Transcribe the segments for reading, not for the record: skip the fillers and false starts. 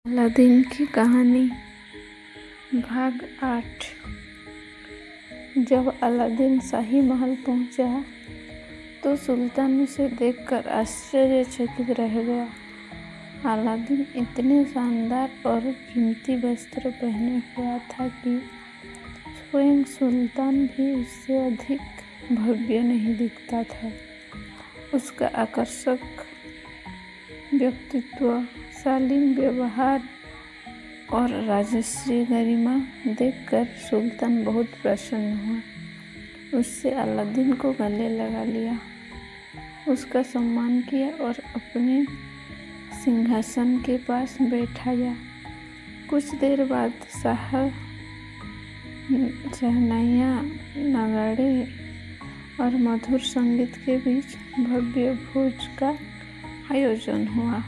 Aladdin की कहानी भाग 8। जब अलादीन शाही महल पहुंचा तो सुल्तान उसे देखकर आश्चर्यचकित रह गया। अलादीन इतने शानदार और कीमती वस्त्र पहने हुआ था कि स्वयं सुल्तान भी उससे अधिक भव्य नहीं दिखता था। उसका आकर्षक व्यक्तित्व, शालीन व्यवहार और राजश्री गरिमा देखकर सुल्तान बहुत प्रसन्न हुआ। उससे अलादीन को गले लगा लिया, उसका सम्मान किया और अपने सिंहासन के पास बैठाया। कुछ देर बाद शहनाइयाँ, नगाड़े और मधुर संगीत के बीच भव्य भोज का आयोजन हुआ।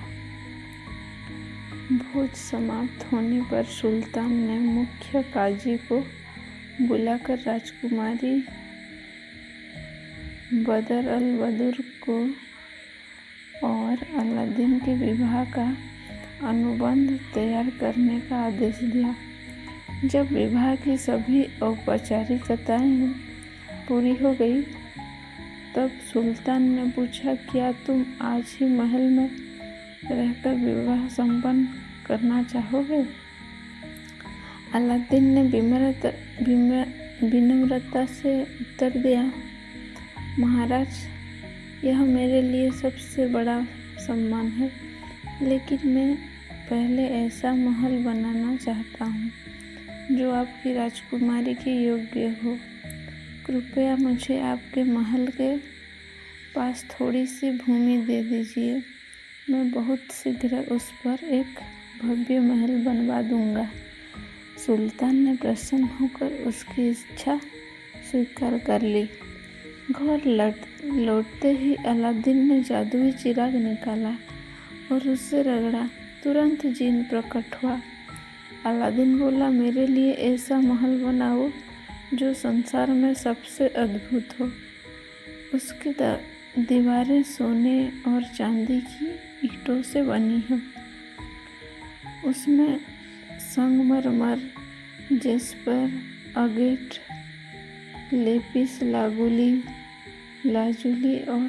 भोज समाप्त होने पर सुल्तान ने मुख्य काजी को बुलाकर राजकुमारी बदर अल बदूर को और अलादीन के विवाह का अनुबंध तैयार करने का आदेश दिया। जब विवाह की सभी औपचारिकताएं पूरी हो गई तब सुल्तान ने पूछा, क्या तुम आज ही महल में रहकर विवाह संपन्न करना चाहोगे? अलादीन ने विनम्रता से उत्तर दिया, महाराज, यह मेरे लिए सबसे बड़ा सम्मान है, लेकिन मैं पहले ऐसा महल बनाना चाहता हूँ जो आपकी राजकुमारी के योग्य हो। कृपया मुझे आपके महल के पास थोड़ी सी भूमि दे दीजिए। मैं बहुत शीघ्र उस पर एक भव्य महल बनवा दूंगा। सुल्तान ने प्रसन्न होकर उसकी इच्छा स्वीकार कर ली। घर लौटते ही अलादीन ने जादुई चिराग निकाला और उससे रगड़ा। तुरंत जिन प्रकट हुआ। अलादीन बोला, मेरे लिए ऐसा महल बनाओ जो संसार में सबसे अद्भुत हो। उसकी दीवारें सोने और चांदी की ईंटों से बनी हो। उसमें संगमरमर, जेस्पर, अगेट, लेपिस लाजुली और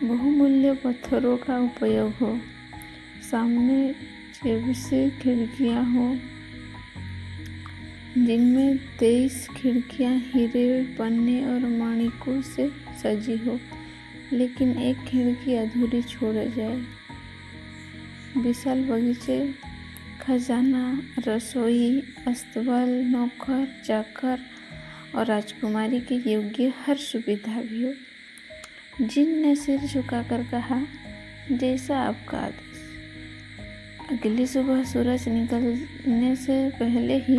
बहुमूल्य पत्थरों का उपयोग हो। सामने 24 खिड़कियां हो, जिनमें 23 खिड़कियां हीरे, पन्ने और माणिकों से सजी हो, लेकिन एक खिड़की अधूरी छोड़ जाए। विशाल बगीचे, खजाना, रसोई, अस्तबल, नौकर, चाकर और राजकुमारी के योग्य हर सुविधा भी हो। जिन ने सिर झुकाकर कहा, जैसा आपका आदेश। अगली सुबह सूरज निकलने से पहले ही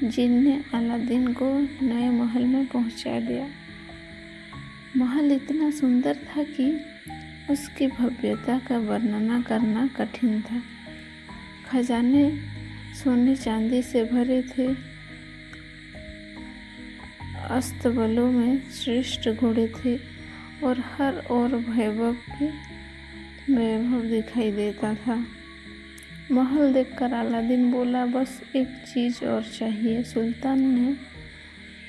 जिन ने अलादीन को नए महल में पहुंचा दिया। महल इतना सुंदर था कि उसकी भव्यता का वर्णना करना कठिन था। खजाने सोने चांदी से भरे थे। अस्तबलों में श्रेष्ठ घोड़े थे और हर ओर वैभव दिखाई देता था। महल देखकर अलादीन बोला, बस एक चीज़ और चाहिए।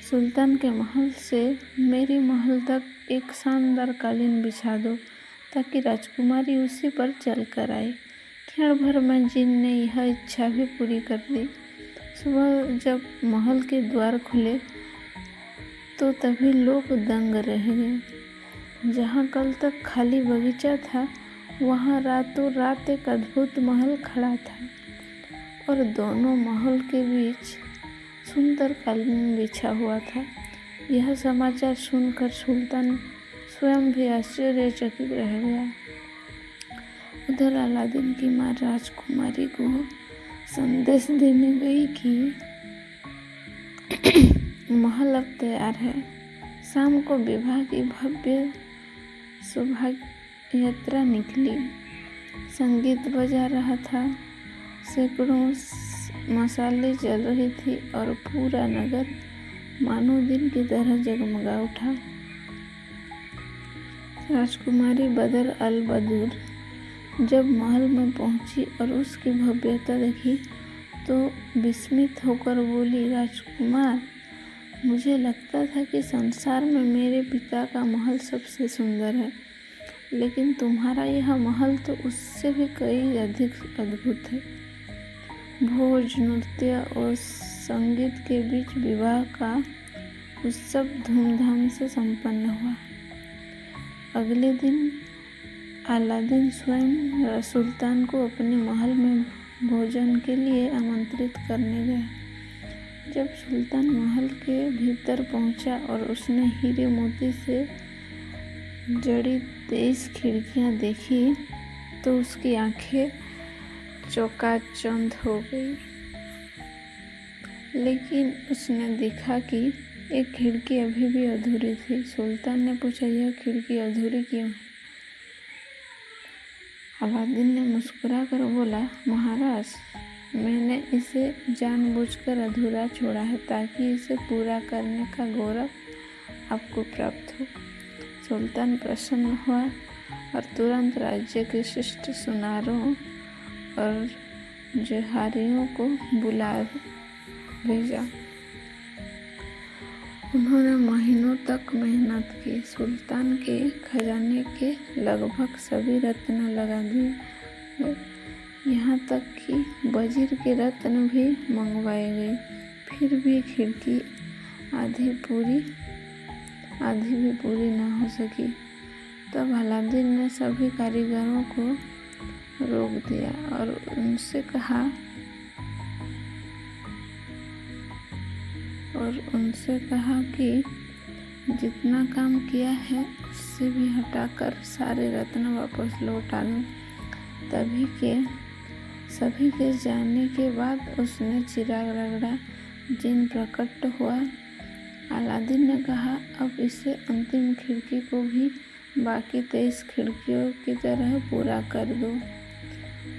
सुल्तान के महल से मेरे महल तक एक शानदार कालीन बिछा दो ताकि राजकुमारी उसी पर चलकर आए। क्षण भर में जिन ने यह इच्छा भी पूरी कर दी। सुबह जब महल के द्वार खुले तो तभी लोग दंग रह गए। जहाँ कल तक खाली बगीचा था, वहाँ रातों रात एक अद्भुत महल खड़ा था और दोनों महल के बीच सुंदर कालीन बिछा हुआ था। यह समाचार सुनकर सुल्तान स्वयं भी आश्चर्यचकित रह गया। उधर अलादीन की माँ राजकुमारी को संदेश देने गई कि महल अब तैयार है। शाम को विवाह की भव्य शोभा यात्रा निकली। संगीत बजा रहा था, सैकड़ों मशालें जल रही थी और पूरा नगर मानो दिन की तरह जगमगा उठा। राजकुमारी बदर अल बदूर जब महल में पहुंची और उसकी भव्यता देखी तो विस्मित होकर बोली, राजकुमार, मुझे लगता था कि संसार में मेरे पिता का महल सबसे सुंदर है, लेकिन तुम्हारा यह महल तो उससे भी कई अधिक अद्भुत है। भोज, नृत्य और संगीत के बीच विवाह का उत्सव धूमधाम से संपन्न हुआ। अगले दिन अलादीन स्वयं सुल्तान को अपने महल में भोजन के लिए आमंत्रित करने गया। जब सुल्तान महल के भीतर पहुंचा और उसने हीरे मोती से जड़ी 23 खिड़कियां देखी तो उसकी आंखें चौकाचौंध हो गई। लेकिन उसने देखा कि एक खिड़की अभी भी अधूरी थी। सुल्तान ने पूछा, यह खिड़की अधूरी क्यों है? अलादीन ने मुस्कुराकर बोला, महाराज, मैंने इसे जानबूझकर अधूरा छोड़ा है ताकि इसे पूरा करने का गौरव आपको प्राप्त हो। सुल्तान प्रसन्न हुआ और तुरंत राज्य के श्रेष्ठ सुनारों और जोहारियों को बुला भेजा। उन्होंने महीनों तक मेहनत की। सुल्तान के खजाने के लगभग सभी रत्न लगा दिए, यहाँ तक कि वजीर के रत्न भी मंगवाए गए। फिर भी खिड़की आधी भी पूरी न हो सकी। तब अलादीन ने सभी कारीगरों को रोक दिया और उनसे कहा कि जितना काम किया है उससे भी हटाकर सारे रत्न वापस लौटा लो। सभी के जाने के बाद उसने चिराग रगड़ा। जिन प्रकट हुआ। अलादीन ने कहा, अब इसे अंतिम खिड़की को भी बाकी 23 खिड़कियों की तरह पूरा कर दो।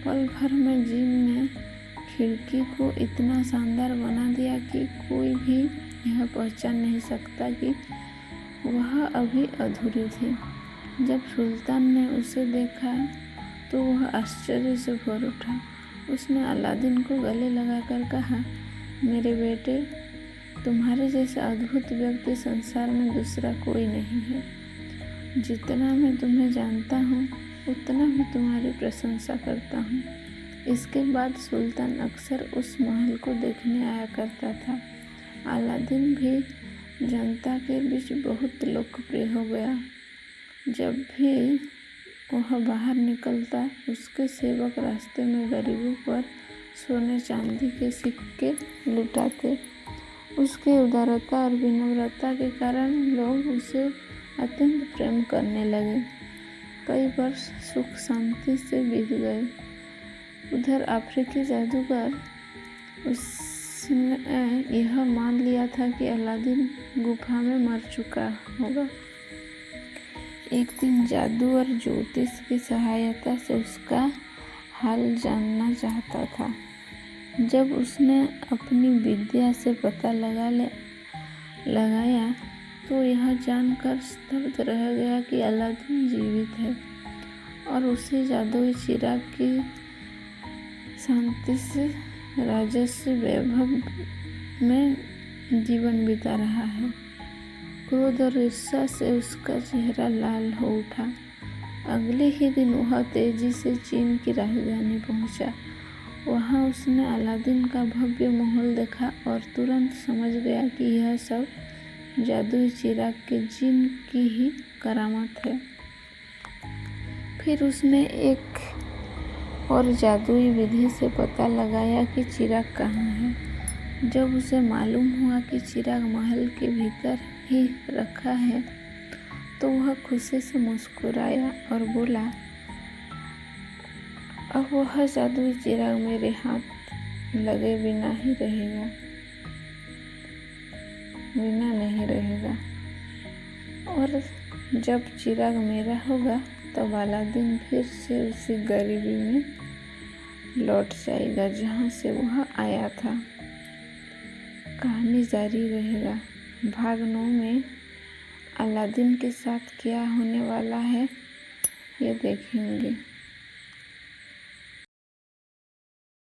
पल भर में जिन ने खिड़की को इतना शानदार बना दिया कि कोई भी यह पहचान नहीं सकता कि वह अभी अधूरी थी। जब सुल्तान ने उसे देखा तो वह आश्चर्य से भर उठा। उसने अलादीन को गले लगाकर कहा, मेरे बेटे, तुम्हारे जैसा अद्भुत व्यक्ति संसार में दूसरा कोई नहीं है। जितना मैं तुम्हें जानता हूँ उतना भी तुम्हारी प्रशंसा करता हूँ। इसके बाद सुल्तान अक्सर उस महल को देखने आया करता था। अलादीन भी जनता के बीच बहुत लोकप्रिय हो गया। जब भी वह बाहर निकलता, उसके सेवक रास्ते में गरीबों पर सोने चांदी के सिक्के लुटाते। उसकी उदारता और विनम्रता के कारण लोग उसे अत्यंत प्रेम करने लगे। कई वर्ष सुख शांति से बीत गए। उधर अफ्रीकी जादूगर, उसने यह मान लिया था कि अलादीन गुफा में मर चुका होगा। एक दिन जादू और ज्योतिष की सहायता से उसका हाल जानना चाहता था। जब उसने अपनी विद्या से पता लगाया तो यह जानकर स्तब्ध रह गया कि अलादीन जीवित है और उसे जादुई चिराग की शांति से राजस्व वैभव में जीवन बिता रहा है। क्रोध और ईर्ष्या से उसका चेहरा लाल हो उठा। अगले ही दिन वह तेजी से चीन की राजधानी पहुंचा। वहां उसने अलादीन का भव्य महल देखा और तुरंत समझ गया कि यह सब जादुई चिराग के जिन की ही करामत है। फिर उसने एक और जादुई विधि से पता लगाया कि चिराग कहाँ है। जब उसे मालूम हुआ कि चिराग महल के भीतर ही रखा है तो वह खुशी से मुस्कुराया और बोला, अब वह जादुई चिराग मेरे हाथ लगे बिना नहीं रहेगा और जब चिराग मेरा होगा तब अलादीन फिर से उसी गरीबी में लौट जाएगा जहाँ से वह आया था। कहानी जारी रहेगा। भाग 9 में अलादीन के साथ क्या होने वाला है ये देखेंगे।